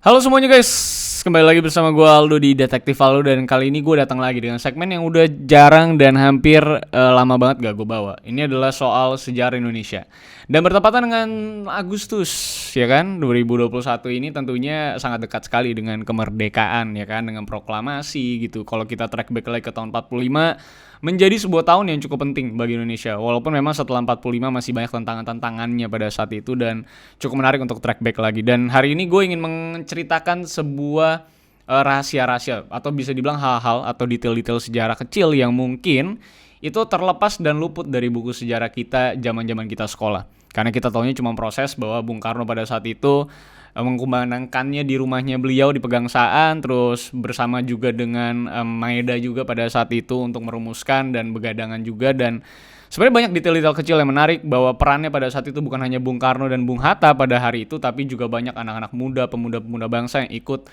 Halo semuanya guys, kembali lagi bersama gue Aldo di Detektif Aldo. Dan kali ini gue datang lagi dengan segmen yang udah jarang dan hampir lama banget gak gue bawa. Ini adalah soal sejarah Indonesia. Dan bertepatan dengan Agustus, ya kan, 2021 ini tentunya sangat dekat sekali dengan kemerdekaan, ya kan, dengan proklamasi gitu. Kalau kita track back lagi ke tahun 45, menjadi sebuah tahun yang cukup penting bagi Indonesia. Walaupun memang setelah 45 masih banyak tantangan-tantangannya pada saat itu dan cukup menarik untuk track back lagi. Dan hari ini gue ingin menceritakan sebuah rahasia-rahasia atau bisa dibilang hal-hal atau detail-detail sejarah kecil yang mungkin itu terlepas dan luput dari buku sejarah kita zaman-zaman kita sekolah. Karena kita tahunya cuma proses bahwa Bung Karno pada saat itu mengkumandangkannya di rumahnya beliau di Pegangsaan, terus bersama juga dengan Maeda juga pada saat itu untuk merumuskan dan begadangan juga. Dan sebenarnya banyak detail-detail kecil yang menarik bahwa perannya pada saat itu bukan hanya Bung Karno dan Bung Hatta pada hari itu, tapi juga banyak anak-anak muda, pemuda-pemuda bangsa yang ikut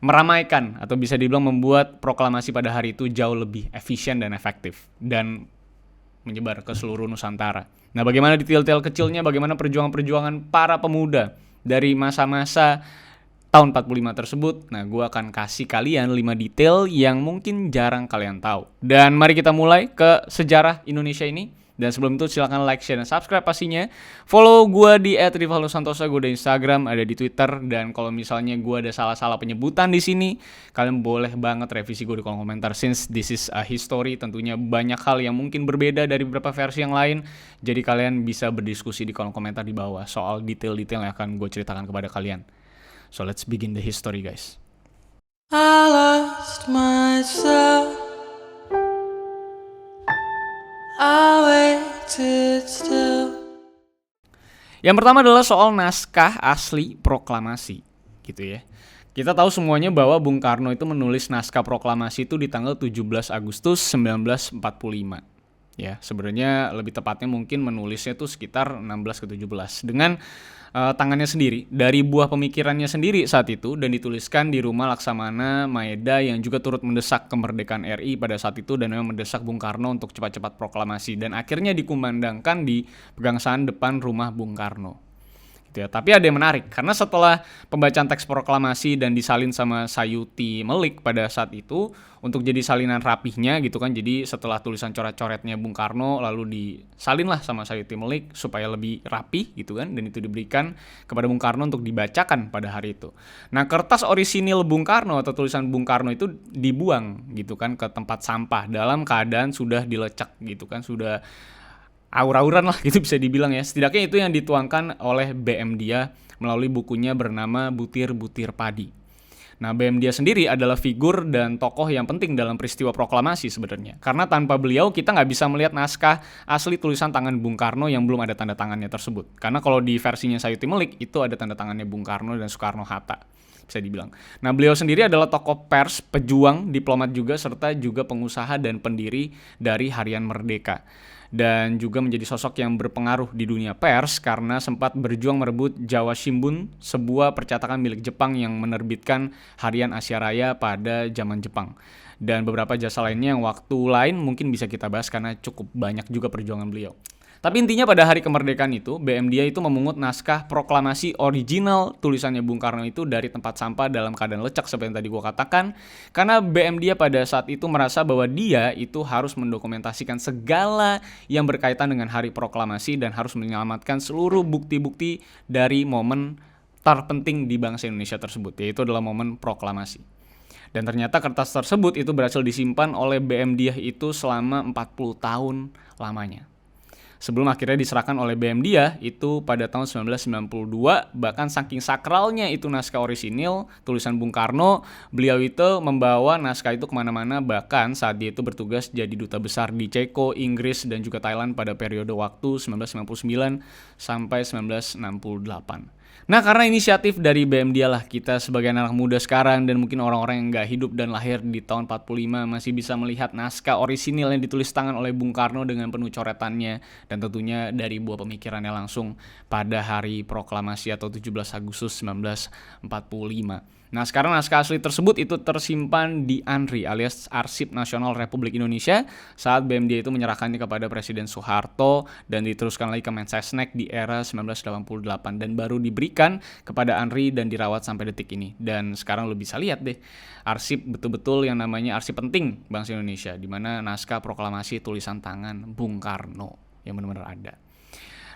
meramaikan atau bisa dibilang membuat proklamasi pada hari itu jauh lebih efisien dan efektif dan menyebar ke seluruh Nusantara. Nah, bagaimana detail-detail kecilnya, bagaimana perjuangan-perjuangan para pemuda dari masa-masa tahun 45 tersebut. Nah, gue akan kasih kalian 5 detail yang mungkin jarang kalian tahu. Dan mari kita mulai ke sejarah Indonesia ini. Dan sebelum itu silahkan like, share, dan subscribe pastinya. Follow gue di @rivaldosantosa, gue ada Instagram, ada di Twitter. Dan kalau misalnya gue ada salah-salah penyebutan di sini, kalian boleh banget revisi gue di kolom komentar. Since this is a history, tentunya banyak hal yang mungkin berbeda dari beberapa versi yang lain. Jadi kalian bisa berdiskusi di kolom komentar di bawah soal detail-detail yang akan gue ceritakan kepada kalian. So let's begin the history, guys. I lost myself. I waited still. Yang pertama adalah soal naskah asli proklamasi, gitu ya. Kita tahu semuanya bahwa Bung Karno itu menulis naskah proklamasi itu di tanggal 17 Agustus 1945. Ya, sebenarnya lebih tepatnya mungkin menulisnya itu sekitar 16 ke 17 dengan tangannya sendiri dari buah pemikirannya sendiri saat itu, dan dituliskan di rumah Laksamana Maeda yang juga turut mendesak kemerdekaan RI pada saat itu dan memang mendesak Bung Karno untuk cepat-cepat proklamasi, dan akhirnya dikumandangkan di Pegangsaan depan rumah Bung Karno. Gitu ya. Tapi ada yang menarik, karena setelah pembacaan teks proklamasi dan disalin sama Sayuti Melik pada saat itu untuk jadi salinan rapihnya gitu kan, jadi setelah tulisan coret-coretnya Bung Karno lalu disalinlah sama Sayuti Melik supaya lebih rapih gitu kan, dan itu diberikan kepada Bung Karno untuk dibacakan pada hari itu. Nah, kertas orisinil Bung Karno atau tulisan Bung Karno itu dibuang gitu kan ke tempat sampah dalam keadaan sudah dilecek gitu kan, sudah aur-auran lah gitu bisa dibilang ya. Setidaknya itu yang dituangkan oleh BM Dia melalui bukunya bernama Butir-Butir Padi. Nah, BM Dia sendiri adalah figur dan tokoh yang penting dalam peristiwa proklamasi sebenarnya. Karena tanpa beliau kita nggak bisa melihat naskah asli tulisan tangan Bung Karno yang belum ada tanda tangannya tersebut. Karena kalau di versinya Sayuti Melik itu ada tanda tangannya Bung Karno dan Soekarno-Hatta, bisa dibilang. Nah, beliau sendiri adalah tokoh pers, pejuang, diplomat juga, serta juga pengusaha dan pendiri dari Harian Merdeka. Dan juga menjadi sosok yang berpengaruh di dunia pers karena sempat berjuang merebut Jawa Shimbun, sebuah percetakan milik Jepang yang menerbitkan harian Asia Raya pada zaman Jepang. Dan beberapa jasa lainnya yang waktu lain mungkin bisa kita bahas karena cukup banyak juga perjuangan beliau. Tapi intinya pada hari kemerdekaan itu, BM Dia itu memungut naskah proklamasi original tulisannya Bung Karno itu dari tempat sampah dalam keadaan lecek seperti yang tadi gue katakan. Karena BM Dia pada saat itu merasa bahwa dia itu harus mendokumentasikan segala yang berkaitan dengan hari proklamasi dan harus menyelamatkan seluruh bukti-bukti dari momen terpenting di bangsa Indonesia tersebut, yaitu adalah momen proklamasi. Dan ternyata kertas tersebut itu berhasil disimpan oleh BM Dia itu selama 40 tahun lamanya. Sebelum akhirnya diserahkan oleh BM Dia itu pada tahun 1992, bahkan saking sakralnya itu naskah orisinil tulisan Bung Karno, beliau itu membawa naskah itu kemana-mana, bahkan saat dia itu bertugas jadi duta besar di Ceko, Inggris, dan juga Thailand pada periode waktu 1999 sampai 1968. Nah, karena inisiatif dari BM Dia lah kita sebagai anak muda sekarang dan mungkin orang-orang yang gak hidup dan lahir di tahun 45 masih bisa melihat naskah orisinil yang ditulis tangan oleh Bung Karno dengan penuh coretannya dan tentunya dari buah pemikirannya langsung pada hari proklamasi atau 17 Agustus 1945. Nah, sekarang naskah asli tersebut itu tersimpan di ANRI alias Arsip Nasional Republik Indonesia saat BM Dia itu menyerahkannya kepada Presiden Soeharto dan diteruskan lagi ke Mensesnek di era 1988 dan baru diberikan diberikan kepada Anri dan dirawat sampai detik ini. Dan sekarang lo bisa lihat deh, arsip betul-betul yang namanya arsip penting bangsa Indonesia, di mana naskah proklamasi tulisan tangan Bung Karno yang benar-benar ada.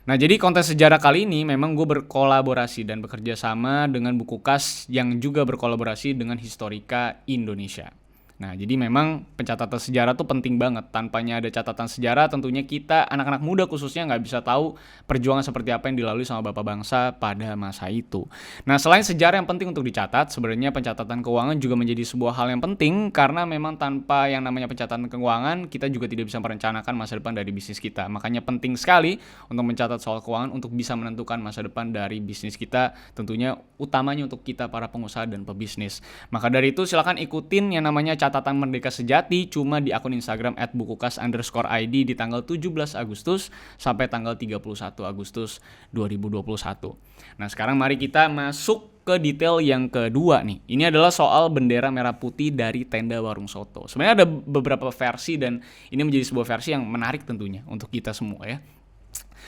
Nah, jadi konten sejarah kali ini memang gue berkolaborasi dan bekerja sama dengan Buku Kas yang juga berkolaborasi dengan Historika Indonesia. Nah, jadi memang pencatatan sejarah tuh penting banget. Tanpanya ada catatan sejarah, tentunya kita anak-anak muda khususnya nggak bisa tahu perjuangan seperti apa yang dilalui sama bapak bangsa pada masa itu. Nah, selain sejarah yang penting untuk dicatat, sebenarnya pencatatan keuangan juga menjadi sebuah hal yang penting karena memang tanpa yang namanya pencatatan keuangan, kita juga tidak bisa merencanakan masa depan dari bisnis kita. Makanya penting sekali untuk mencatat soal keuangan untuk bisa menentukan masa depan dari bisnis kita, tentunya utamanya untuk kita para pengusaha dan pebisnis. Maka dari itu silakan ikutin yang namanya catatan Merdeka Sejati cuma di akun Instagram @bukukas_id di tanggal 17 Agustus sampai tanggal 31 Agustus 2021. Nah, sekarang mari kita masuk ke detail yang kedua nih. Ini adalah soal bendera merah putih dari tenda warung soto. Sebenarnya ada beberapa versi dan ini menjadi sebuah versi yang menarik tentunya untuk kita semua ya.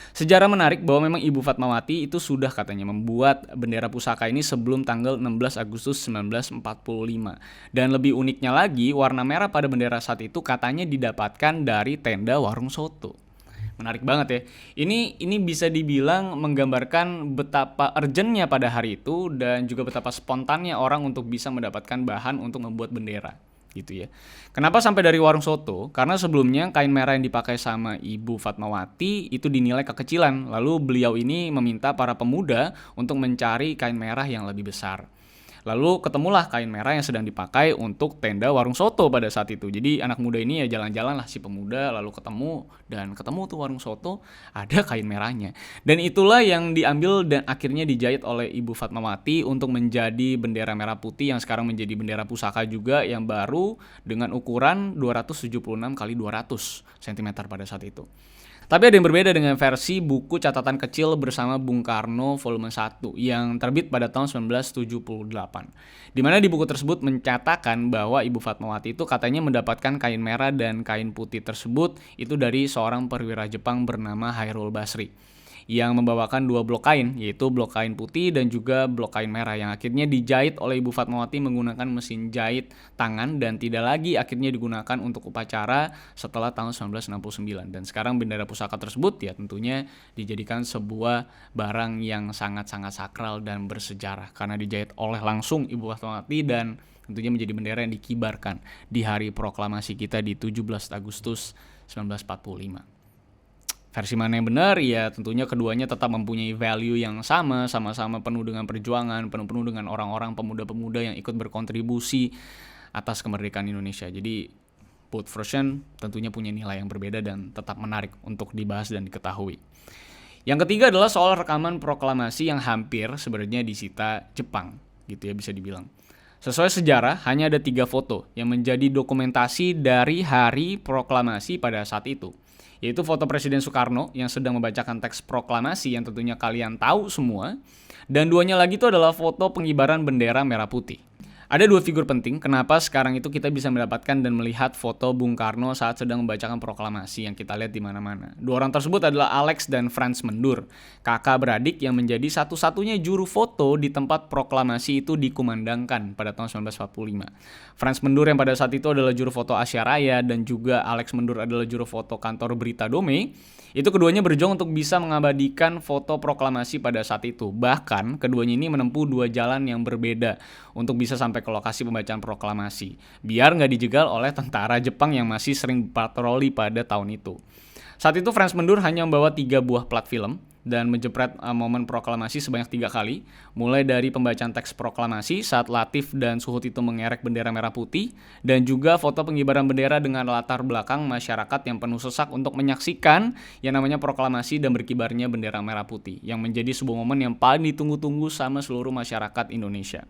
Sejarah menarik bahwa memang Ibu Fatmawati itu sudah katanya membuat bendera pusaka ini sebelum tanggal 16 Agustus 1945. Dan lebih uniknya lagi, warna merah pada bendera saat itu katanya didapatkan dari tenda warung soto. Menarik banget ya. Ini bisa dibilang menggambarkan betapa urgentnya pada hari itu dan juga betapa spontannya orang untuk bisa mendapatkan bahan untuk membuat bendera. Gitu ya. Kenapa sampai dari warung soto? Karena sebelumnya kain merah yang dipakai sama Ibu Fatmawati itu dinilai kekecilan. Lalu beliau ini meminta para pemuda untuk mencari kain merah yang lebih besar. Lalu ketemulah kain merah yang sedang dipakai untuk tenda warung soto pada saat itu. Jadi anak muda ini ya jalan-jalan lah si pemuda, lalu ketemu tuh warung soto, ada kain merahnya. Dan itulah yang diambil dan akhirnya dijahit oleh Ibu Fatmawati untuk menjadi bendera merah putih yang sekarang menjadi bendera pusaka juga yang baru dengan ukuran 276 x 200 cm pada saat itu. Tapi ada yang berbeda dengan versi buku catatan kecil bersama Bung Karno volume 1 yang terbit pada tahun 1978. Di mana di buku tersebut mencatatkan bahwa Ibu Fatmawati itu katanya mendapatkan kain merah dan kain putih tersebut itu dari seorang perwira Jepang bernama Hairul Basri yang membawakan dua blok kain, yaitu blok kain putih dan juga blok kain merah yang akhirnya dijahit oleh Ibu Fatmawati menggunakan mesin jahit tangan dan tidak lagi akhirnya digunakan untuk upacara setelah tahun 1969. Dan sekarang bendera pusaka tersebut ya tentunya dijadikan sebuah barang yang sangat-sangat sakral dan bersejarah karena dijahit oleh langsung Ibu Fatmawati dan tentunya menjadi bendera yang dikibarkan di hari proklamasi kita di 17 Agustus 1945. Versi mana yang benar? Ya tentunya keduanya tetap mempunyai value yang sama-sama penuh dengan perjuangan, penuh dengan orang-orang pemuda-pemuda yang ikut berkontribusi atas kemerdekaan Indonesia. Jadi both version tentunya punya nilai yang berbeda dan tetap menarik untuk dibahas dan diketahui. Yang ketiga adalah soal rekaman proklamasi yang hampir sebenarnya disita Jepang, gitu ya bisa dibilang. Sesuai sejarah, hanya ada 3 foto yang menjadi dokumentasi dari hari proklamasi pada saat itu. Yaitu foto Presiden Soekarno yang sedang membacakan teks proklamasi yang tentunya kalian tahu semua. Dan duanya lagi itu adalah foto pengibaran bendera merah putih. Ada 2 figur penting kenapa sekarang itu kita bisa mendapatkan dan melihat foto Bung Karno saat sedang membacakan proklamasi yang kita lihat di mana-mana. 2 orang tersebut adalah Alex dan Franz Mendur, kakak beradik yang menjadi satu-satunya juru foto di tempat proklamasi itu dikumandangkan pada tahun 1945. Franz Mendur yang pada saat itu adalah juru foto Asia Raya dan juga Alex Mendur adalah juru foto kantor Berita Dome. Itu keduanya berjuang untuk bisa mengabadikan foto proklamasi pada saat itu. Bahkan keduanya ini menempuh 2 jalan yang berbeda untuk bisa sampai ke lokasi pembacaan proklamasi. Biar nggak dijegal oleh tentara Jepang yang masih sering patroli pada tahun itu. Saat itu Franz Mendur hanya membawa 3 buah plat film dan menjepret momen proklamasi sebanyak 3 kali, mulai dari pembacaan teks proklamasi saat Latif dan Suhut itu mengerek bendera merah putih, dan juga foto pengibaran bendera dengan latar belakang masyarakat yang penuh sesak untuk menyaksikan yang namanya proklamasi dan berkibarnya bendera merah putih, yang menjadi sebuah momen yang paling ditunggu-tunggu sama seluruh masyarakat Indonesia.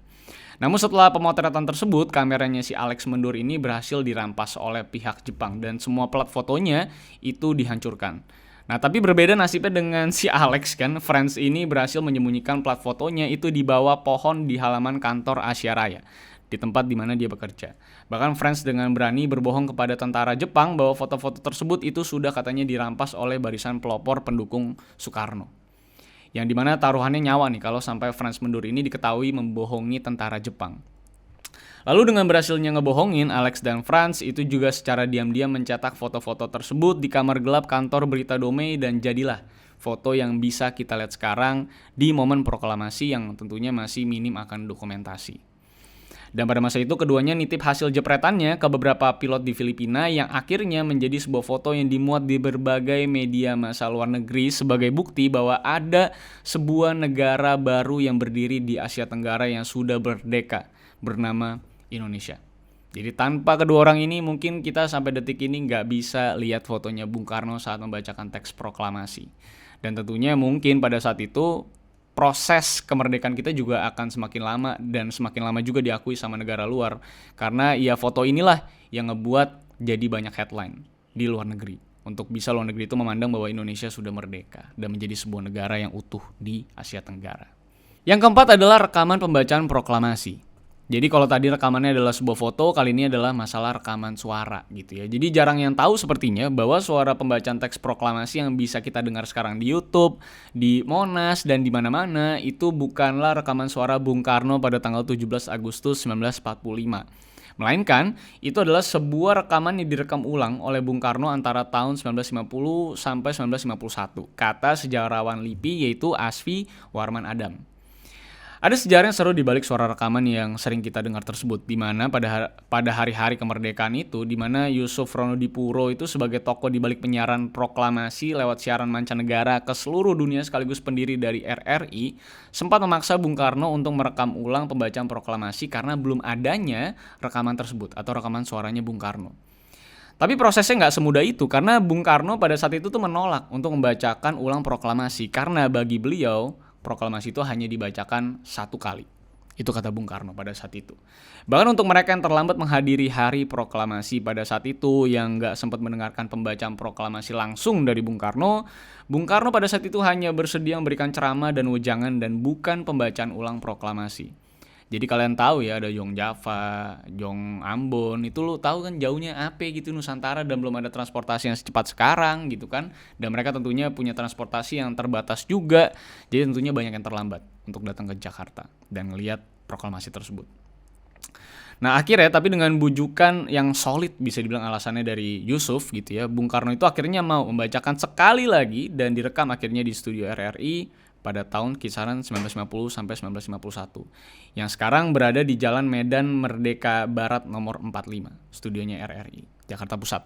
Namun setelah pemotretan tersebut, kameranya si Alex Mendur ini berhasil dirampas oleh pihak Jepang dan semua plat fotonya itu dihancurkan. Nah, tapi berbeda nasibnya dengan si Alex kan. Franz ini berhasil menyembunyikan plat fotonya itu di bawah pohon di halaman kantor Asia Raya, di tempat di mana dia bekerja. Bahkan Franz dengan berani berbohong kepada tentara Jepang bahwa foto-foto tersebut itu sudah katanya dirampas oleh barisan pelopor pendukung Soekarno. Yang dimana taruhannya nyawa nih kalau sampai Franz mundur ini diketahui membohongi tentara Jepang. Lalu dengan berhasilnya ngebohongin, Alex dan Franz itu juga secara diam-diam mencetak foto-foto tersebut di kamar gelap kantor berita Domei dan jadilah foto yang bisa kita lihat sekarang di momen proklamasi yang tentunya masih minim akan dokumentasi. Dan pada masa itu keduanya nitip hasil jepretannya ke beberapa pilot di Filipina yang akhirnya menjadi sebuah foto yang dimuat di berbagai media massa luar negeri sebagai bukti bahwa ada sebuah negara baru yang berdiri di Asia Tenggara yang sudah merdeka bernama Indonesia. Jadi tanpa kedua orang ini mungkin kita sampai detik ini nggak bisa lihat fotonya Bung Karno saat membacakan teks proklamasi. Dan tentunya mungkin pada saat itu proses kemerdekaan kita juga akan semakin lama dan semakin lama juga diakui sama negara luar. Karena ya foto inilah yang ngebuat jadi banyak headline di luar negeri. Untuk bisa luar negeri itu memandang bahwa Indonesia sudah merdeka dan menjadi sebuah negara yang utuh di Asia Tenggara. Yang keempat adalah rekaman pembacaan proklamasi. Jadi kalau tadi rekamannya adalah sebuah foto, kali ini adalah masalah rekaman suara gitu ya. Jadi jarang yang tahu sepertinya bahwa suara pembacaan teks proklamasi yang bisa kita dengar sekarang di YouTube, di Monas dan di mana-mana itu bukanlah rekaman suara Bung Karno pada tanggal 17 Agustus 1945. Melainkan itu adalah sebuah rekaman yang direkam ulang oleh Bung Karno antara tahun 1950 sampai 1951. Kata sejarawan LIPI yaitu Asfi Warman Adam. Ada sejarah yang seru di balik suara rekaman yang sering kita dengar tersebut, di mana pada hari-hari kemerdekaan itu, di mana Yusuf Ronodipuro itu sebagai tokoh di balik penyiaran proklamasi lewat siaran mancanegara ke seluruh dunia sekaligus pendiri dari RRI, sempat memaksa Bung Karno untuk merekam ulang pembacaan proklamasi karena belum adanya rekaman tersebut atau rekaman suaranya Bung Karno. Tapi prosesnya nggak semudah itu karena Bung Karno pada saat itu tuh menolak untuk membacakan ulang proklamasi karena bagi beliau proklamasi itu hanya dibacakan satu kali. Itu kata Bung Karno pada saat itu. Bahkan untuk mereka yang terlambat menghadiri hari proklamasi pada saat itu yang nggak sempat mendengarkan pembacaan proklamasi langsung dari Bung Karno pada saat itu hanya bersedia memberikan ceramah dan wejangan dan bukan pembacaan ulang proklamasi. Jadi kalian tahu ya ada Jong Java, Jong Ambon, itu lo tahu kan jauhnya apa gitu Nusantara dan belum ada transportasi yang secepat sekarang gitu kan. Dan mereka tentunya punya transportasi yang terbatas juga. Jadi tentunya banyak yang terlambat untuk datang ke Jakarta dan ngelihat proklamasi tersebut. Nah akhirnya tapi dengan bujukan yang solid bisa dibilang alasannya dari Yusuf gitu ya, Bung Karno itu akhirnya mau membacakan sekali lagi dan direkam akhirnya di studio RRI pada tahun kisaran 1950 sampai 1951 yang sekarang berada di Jalan Medan Merdeka Barat nomor 45, studionya RRI, Jakarta Pusat.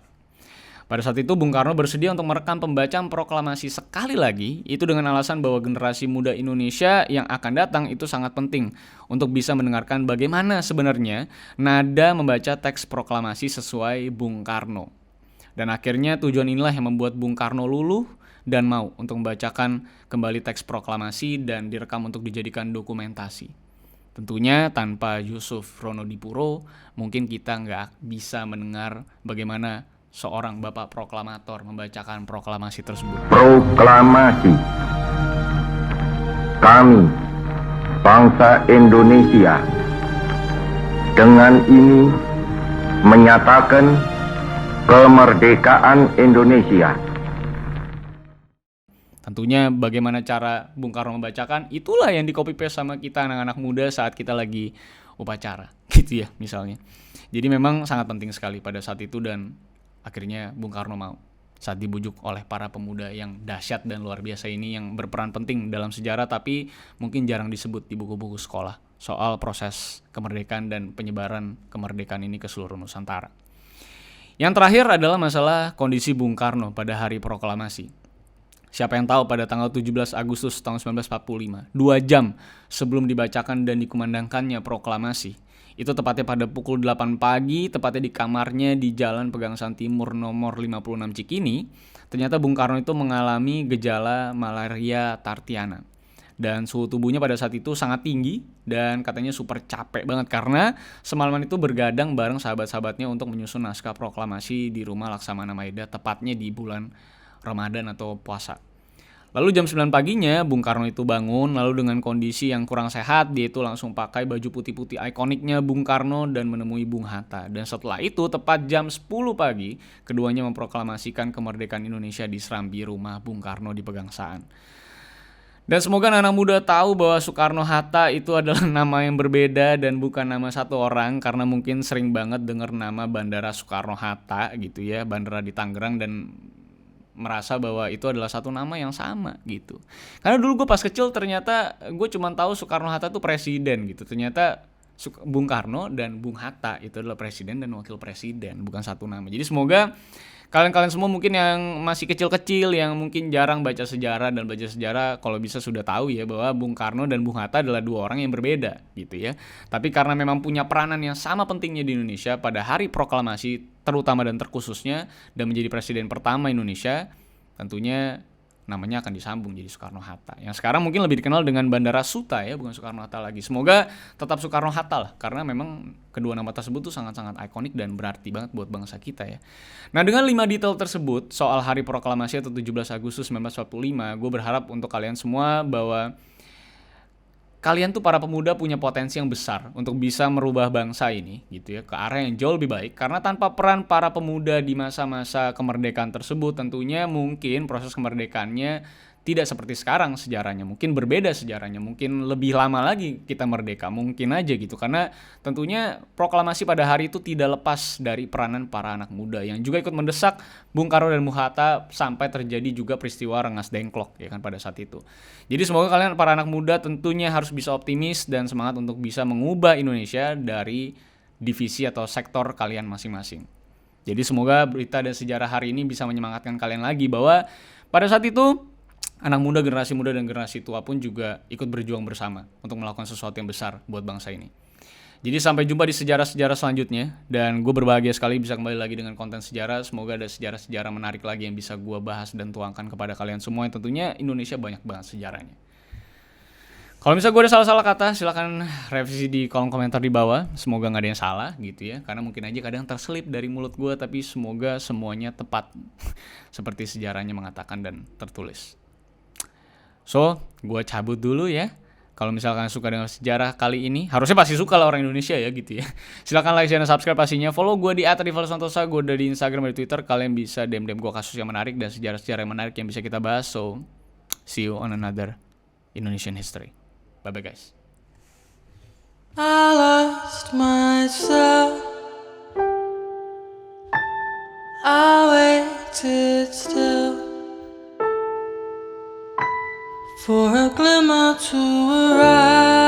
Pada saat itu Bung Karno bersedia untuk merekam pembacaan proklamasi sekali lagi, itu dengan alasan bahwa generasi muda Indonesia yang akan datang itu sangat penting untuk bisa mendengarkan bagaimana sebenarnya nada membaca teks proklamasi sesuai Bung Karno. Dan akhirnya tujuan inilah yang membuat Bung Karno luluh dan mau untuk membacakan kembali teks proklamasi dan direkam untuk dijadikan dokumentasi. Tentunya tanpa Yusuf Ronodipuro mungkin kita nggak bisa mendengar bagaimana seorang bapak proklamator membacakan proklamasi tersebut. Proklamasi. Kami, bangsa Indonesia, dengan ini menyatakan kemerdekaan Indonesia. Tentunya bagaimana cara Bung Karno membacakan, itulah yang di copy paste sama kita anak-anak muda saat kita lagi upacara, gitu ya misalnya. Jadi memang sangat penting sekali pada saat itu dan akhirnya Bung Karno mau saat dibujuk oleh para pemuda yang dahsyat dan luar biasa ini yang berperan penting dalam sejarah tapi mungkin jarang disebut di buku-buku sekolah soal proses kemerdekaan dan penyebaran kemerdekaan ini ke seluruh Nusantara. Yang terakhir adalah masalah kondisi Bung Karno pada hari proklamasi. Siapa yang tahu pada tanggal 17 Agustus tahun 1945, 2 jam sebelum dibacakan dan dikumandangkannya proklamasi, itu tepatnya pada pukul 8 pagi, tepatnya di kamarnya di Jalan Pegangsaan Timur nomor 56 Cikini, ternyata Bung Karno itu mengalami gejala malaria Tartiana. Dan suhu tubuhnya pada saat itu sangat tinggi dan katanya super capek banget karena semalaman itu bergadang bareng sahabat-sahabatnya untuk menyusun naskah proklamasi di rumah Laksamana Maeda tepatnya di bulan Ramadan atau puasa. Lalu jam 9 paginya Bung Karno itu bangun lalu dengan kondisi yang kurang sehat dia itu langsung pakai baju putih-putih ikoniknya Bung Karno dan menemui Bung Hatta. Dan setelah itu tepat jam 10 pagi keduanya memproklamasikan kemerdekaan Indonesia di serambi rumah Bung Karno di Pegangsaan. Dan semoga anak muda tahu bahwa Soekarno-Hatta itu adalah nama yang berbeda dan bukan nama satu orang, karena mungkin sering banget dengar nama Bandara Soekarno-Hatta gitu ya, bandara di Tangerang, dan merasa bahwa itu adalah satu nama yang sama gitu. Karena dulu gue pas kecil ternyata gue cuma tahu Soekarno-Hatta tuh presiden gitu. Ternyata Bung Karno dan Bung Hatta itu adalah presiden dan wakil presiden, bukan satu nama. Jadi semoga kalian-kalian semua mungkin yang masih kecil-kecil, yang mungkin jarang baca sejarah dan belajar sejarah, kalau bisa sudah tahu ya bahwa Bung Karno dan Bung Hatta adalah dua orang yang berbeda gitu ya. Tapi karena memang punya peranan yang sama pentingnya di Indonesia pada hari proklamasi terutama dan terkhususnya, dan menjadi presiden pertama Indonesia, tentunya namanya akan disambung jadi Soekarno-Hatta. Yang sekarang mungkin lebih dikenal dengan Bandara Suta ya, bukan Soekarno-Hatta lagi. Semoga tetap Soekarno-Hatta lah, karena memang kedua nama tersebut tuh sangat-sangat ikonik dan berarti banget buat bangsa kita ya. Nah, dengan 5 detail tersebut soal hari proklamasi atau 17 Agustus 1945, gue berharap untuk kalian semua bahwa kalian tuh para pemuda punya potensi yang besar untuk bisa merubah bangsa ini gitu ya ke arah yang jauh lebih baik, karena tanpa peran para pemuda di masa-masa kemerdekaan tersebut tentunya mungkin proses kemerdekaannya tidak seperti sekarang sejarahnya, mungkin berbeda sejarahnya, mungkin lebih lama lagi kita merdeka, mungkin aja gitu, karena tentunya proklamasi pada hari itu tidak lepas dari peranan para anak muda yang juga ikut mendesak Bung Karno dan Bung Hatta sampai terjadi juga peristiwa Rengas Dengklok ya kan pada saat itu. Jadi semoga kalian para anak muda tentunya harus bisa optimis dan semangat untuk bisa mengubah Indonesia dari divisi atau sektor kalian masing-masing. Jadi semoga berita dan sejarah hari ini bisa menyemangatkan kalian lagi bahwa pada saat itu anak muda, generasi muda, dan generasi tua pun juga ikut berjuang bersama untuk melakukan sesuatu yang besar buat bangsa ini. Jadi sampai jumpa di sejarah-sejarah selanjutnya, dan gue berbahagia sekali bisa kembali lagi dengan konten sejarah. Semoga ada sejarah-sejarah menarik lagi yang bisa gue bahas dan tuangkan kepada kalian semua, yang tentunya Indonesia banyak banget sejarahnya. Kalau misalnya gue ada salah-salah kata, silahkan revisi di kolom komentar di bawah. Semoga gak ada yang salah gitu ya, karena mungkin aja kadang terselip dari mulut gue, tapi semoga semuanya tepat seperti sejarahnya mengatakan dan tertulis. So, gue cabut dulu ya. Kalau misalkan suka dengan sejarah kali ini, harusnya pasti suka lah orang Indonesia ya gitu ya. Silahkan like, share, dan subscribe pastinya. Follow gue di @rivalsantosa, gue udah di Instagram dan Twitter. Kalian bisa DM gue kasus yang menarik dan sejarah-sejarah yang menarik yang bisa kita bahas. So, see you on another Indonesian history. Bye-bye guys. I lost myself. I waited still for a glimmer to arrive.